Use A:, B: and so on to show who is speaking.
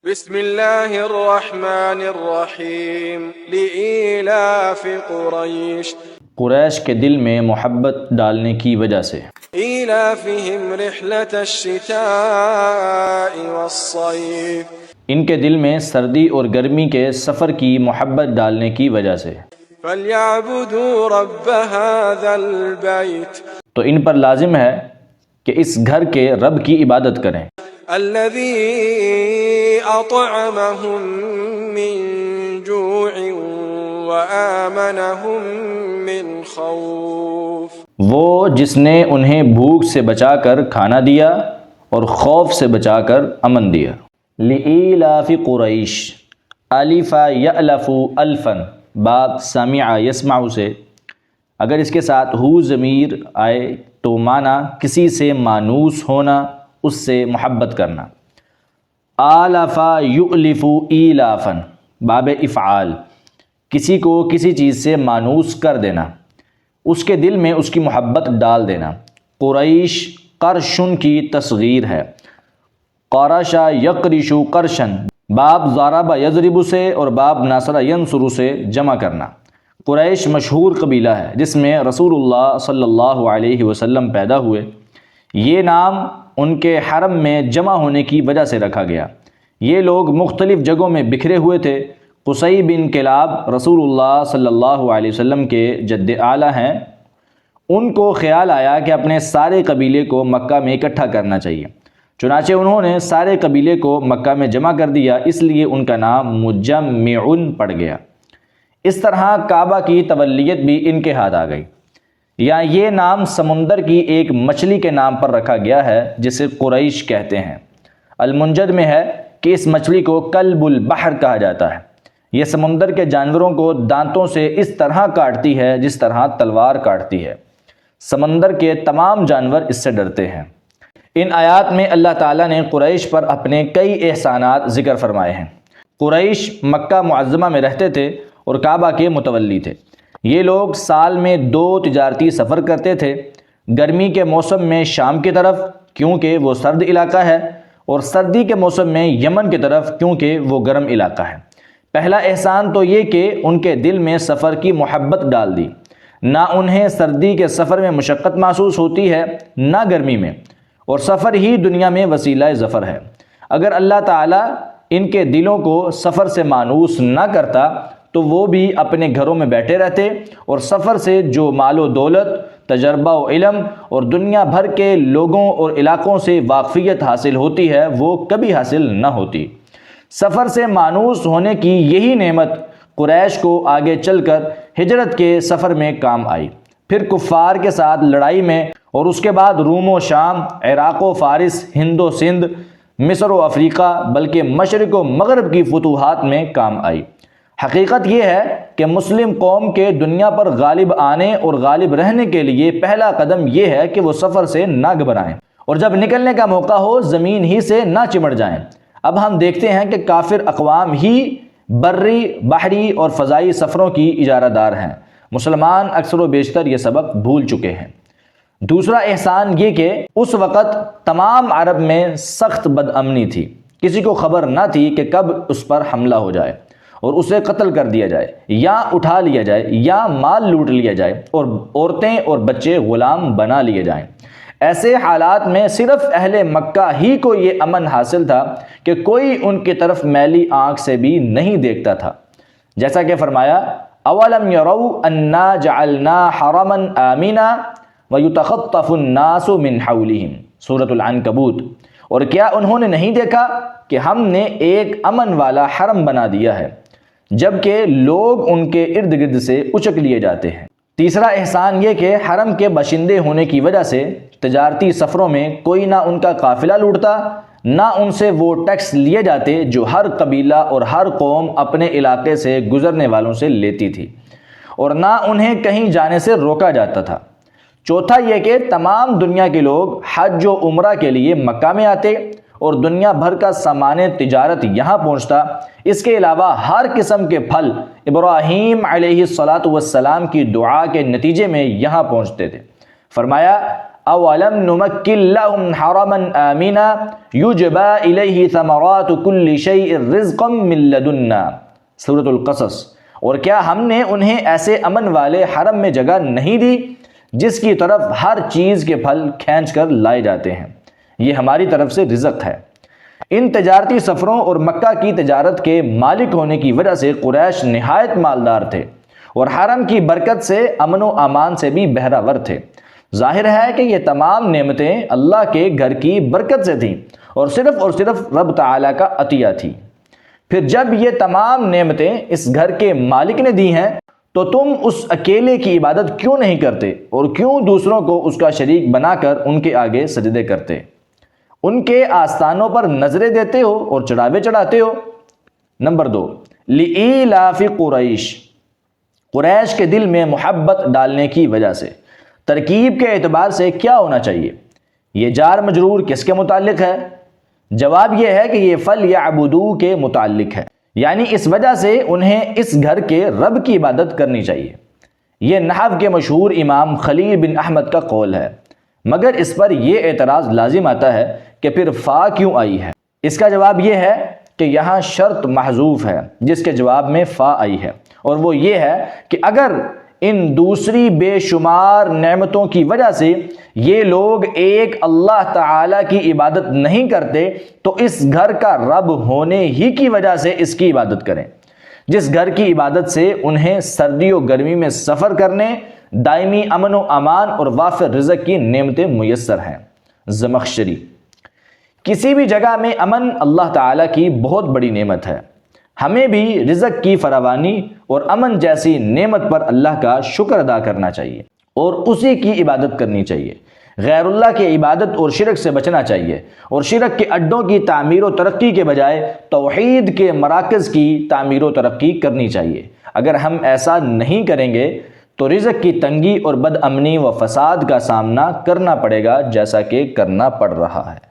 A: بسم اللہ الرحمن الرحیم لإیلاف قریش،
B: قریش کے دل میں محبت ڈالنے کی وجہ سے،
A: ایلافہم رحلۃ الشتاء والصیف،
B: ان کے دل میں سردی اور گرمی کے سفر کی محبت ڈالنے کی وجہ سے،
A: فلیعبدوا رب ھذا البیت،
B: تو ان پر لازم ہے کہ اس گھر کے رب کی عبادت کریں،
A: الذی اطعمہم من جوع وآمنہم من خوف،
B: وہ جس نے انہیں بھوک سے بچا کر کھانا دیا اور خوف سے بچا کر امن دیا۔ لإیلاف قریش، الف یألف الفا، باب سمع یسمع سے اگر اس کے ساتھ ہو ضمیر آئے تو معنی کسی سے مانوس ہونا، اس سے محبت کرنا۔ آلف یؤلف ایلافا، باب افعال، کسی کو کسی چیز سے مانوس کر دینا، اس کے دل میں اس کی محبت ڈال دینا۔ قریش قرشن کی تصغیر ہے، قرش یقرش قرشن، باب ضرب یضرب سے اور باب نصر ینصر سے جمع کرنا۔ قریش مشہور قبیلہ ہے جس میں رسول اللہ صلی اللہ علیہ وسلم پیدا ہوئے، یہ نام ان کے حرم میں جمع ہونے کی وجہ سے رکھا گیا۔ یہ لوگ مختلف جگہوں میں بکھرے ہوئے تھے۔ قصی بن کلاب رسول اللہ صلی اللہ علیہ وسلم کے جد اعلیٰ ہیں، ان کو خیال آیا کہ اپنے سارے قبیلے کو مکہ میں اکٹھا کرنا چاہیے، چنانچہ انہوں نے سارے قبیلے کو مکہ میں جمع کر دیا، اس لیے ان کا نام مجمعن پڑ گیا۔ اس طرح کعبہ کی تولیت بھی ان کے ہاتھ آ گئی۔ یا یہ نام سمندر کی ایک مچھلی کے نام پر رکھا گیا ہے جسے قریش کہتے ہیں۔ المنجد میں ہے کہ اس مچھلی کو کلب البحر کہا جاتا ہے، یہ سمندر کے جانوروں کو دانتوں سے اس طرح کاٹتی ہے جس طرح تلوار کاٹتی ہے، سمندر کے تمام جانور اس سے ڈرتے ہیں۔ ان آیات میں اللہ تعالیٰ نے قریش پر اپنے کئی احسانات ذکر فرمائے ہیں۔ قریش مکہ معظمہ میں رہتے تھے اور کعبہ کے متولی تھے۔ یہ لوگ سال میں 2 تجارتی سفر کرتے تھے، گرمی کے موسم میں شام کی طرف کیونکہ وہ سرد علاقہ ہے، اور سردی کے موسم میں یمن کی طرف کیونکہ وہ گرم علاقہ ہے۔ پہلا احسان تو یہ کہ ان کے دل میں سفر کی محبت ڈال دی، نہ انہیں سردی کے سفر میں مشقت محسوس ہوتی ہے نہ گرمی میں، اور سفر ہی دنیا میں وسیلہ ظفر ہے۔ اگر اللہ تعالیٰ ان کے دلوں کو سفر سے مانوس نہ کرتا تو وہ بھی اپنے گھروں میں بیٹھے رہتے، اور سفر سے جو مال و دولت، تجربہ و علم اور دنیا بھر کے لوگوں اور علاقوں سے واقفیت حاصل ہوتی ہے وہ کبھی حاصل نہ ہوتی۔ سفر سے مانوس ہونے کی یہی نعمت قریش کو آگے چل کر ہجرت کے سفر میں کام آئی، پھر کفار کے ساتھ لڑائی میں، اور اس کے بعد روم و شام، عراق و فارس، ہند و سندھ، مصر و افریقہ، بلکہ مشرق و مغرب کی فتوحات میں کام آئی۔ حقیقت یہ ہے کہ مسلم قوم کے دنیا پر غالب آنے اور غالب رہنے کے لیے پہلا قدم یہ ہے کہ وہ سفر سے نہ گھبرائیں، اور جب نکلنے کا موقع ہو زمین ہی سے نہ چمٹ جائیں۔ اب ہم دیکھتے ہیں کہ کافر اقوام ہی بری، بحری اور فضائی سفروں کی اجارہ دار ہیں، مسلمان اکثر و بیشتر یہ سبق بھول چکے ہیں۔ دوسرا احسان یہ کہ اس وقت تمام عرب میں سخت بد امنی تھی، کسی کو خبر نہ تھی کہ کب اس پر حملہ ہو جائے اور اسے قتل کر دیا جائے، یا اٹھا لیا جائے، یا مال لوٹ لیا جائے، اور عورتیں اور بچے غلام بنا لیے جائیں۔ ایسے حالات میں صرف اہل مکہ ہی کو یہ امن حاصل تھا کہ کوئی ان کی طرف میلی آنکھ سے بھی نہیں دیکھتا تھا، جیسا کہ فرمایا اولم یروا انا جعلنا حرما آمنا ویتخطف الناس من حولہم، سورۃ العنکبوت۔ اور کیا انہوں نے نہیں دیکھا کہ ہم نے ایک امن والا حرم بنا دیا ہے جبکہ لوگ ان کے ارد گرد سے اچک لیے جاتے ہیں۔ تیسرا احسان یہ کہ حرم کے باشندے ہونے کی وجہ سے تجارتی سفروں میں کوئی نہ ان کا قافلہ لوٹتا، نہ ان سے وہ ٹیکس لیے جاتے جو ہر قبیلہ اور ہر قوم اپنے علاقے سے گزرنے والوں سے لیتی تھی، اور نہ انہیں کہیں جانے سے روکا جاتا تھا۔ چوتھا یہ کہ تمام دنیا کے لوگ حج و عمرہ کے لیے مکہ میں آتے اور دنیا بھر کا سامان تجارت یہاں پہنچتا۔ اس کے علاوہ ہر قسم کے پھل ابراہیم علیہ الصلاۃ والسلام کی دعا کے نتیجے میں یہاں پہنچتے تھے۔ فرمایا اولم نمکن لهم حرما آمنا یجبا الیہ ثمرات کل شیء رزقا من لدنا، سورۃ القصص۔ اور کیا ہم نے انہیں ایسے امن والے حرم میں جگہ نہیں دی جس کی طرف ہر چیز کے پھل کھینچ کر لائے جاتے ہیں؟ یہ ہماری طرف سے رزق ہے۔ ان تجارتی سفروں اور مکہ کی تجارت کے مالک ہونے کی وجہ سے قریش نہایت مالدار تھے اور حرم کی برکت سے امن و امان سے بھی بہرہ ور تھے۔ ظاہر ہے کہ یہ تمام نعمتیں اللہ کے گھر کی برکت سے تھیں اور صرف رب تعالیٰ کا عطیہ تھی۔ پھر جب یہ تمام نعمتیں اس گھر کے مالک نے دی ہیں تو تم اس اکیلے کی عبادت کیوں نہیں کرتے اور کیوں دوسروں کو اس کا شریک بنا کر ان کے آگے سجدے کرتے، ان کے آستانوں پر نظریں دیتے ہو اور چڑھاوے چڑھاتے ہو؟ نمبر 2، لإیلاف قریش، قریش کے دل میں محبت ڈالنے کی وجہ سے۔ ترکیب کے اعتبار سے کیا ہونا چاہیے؟ یہ جار مجرور کس کے متعلق ہے؟ جواب یہ ہے کہ یہ فلیعبدوا کے متعلق ہے، یعنی اس وجہ سے انہیں اس گھر کے رب کی عبادت کرنی چاہیے۔ یہ نحو کے مشہور امام خلیل بن احمد کا قول ہے، مگر اس پر یہ اعتراض لازم آتا ہے کہ پھر فا کیوں آئی ہے؟ اس کا جواب یہ ہے کہ یہاں شرط محذوف ہے جس کے جواب میں فا آئی ہے، اور وہ یہ ہے کہ اگر ان دوسری بے شمار نعمتوں کی وجہ سے یہ لوگ ایک اللہ تعالیٰ کی عبادت نہیں کرتے تو اس گھر کا رب ہونے ہی کی وجہ سے اس کی عبادت کریں، جس گھر کی عبادت سے انہیں سردی و گرمی میں سفر کرنے، دائمی امن و امان اور وافر رزق کی نعمتیں میسر ہیں۔ زمخشری۔ کسی بھی جگہ میں امن اللہ تعالیٰ کی بہت بڑی نعمت ہے، ہمیں بھی رزق کی فراوانی اور امن جیسی نعمت پر اللہ کا شکر ادا کرنا چاہیے اور اسی کی عبادت کرنی چاہیے۔ غیر اللہ کی عبادت اور شرک سے بچنا چاہیے، اور شرک کے اڈوں کی تعمیر و ترقی کے بجائے توحید کے مراکز کی تعمیر و ترقی کرنی چاہیے۔ اگر ہم ایسا نہیں کریں گے تو رزق کی تنگی اور بد امنی و فساد کا سامنا کرنا پڑے گا، جیسا کہ کرنا پڑ رہا ہے۔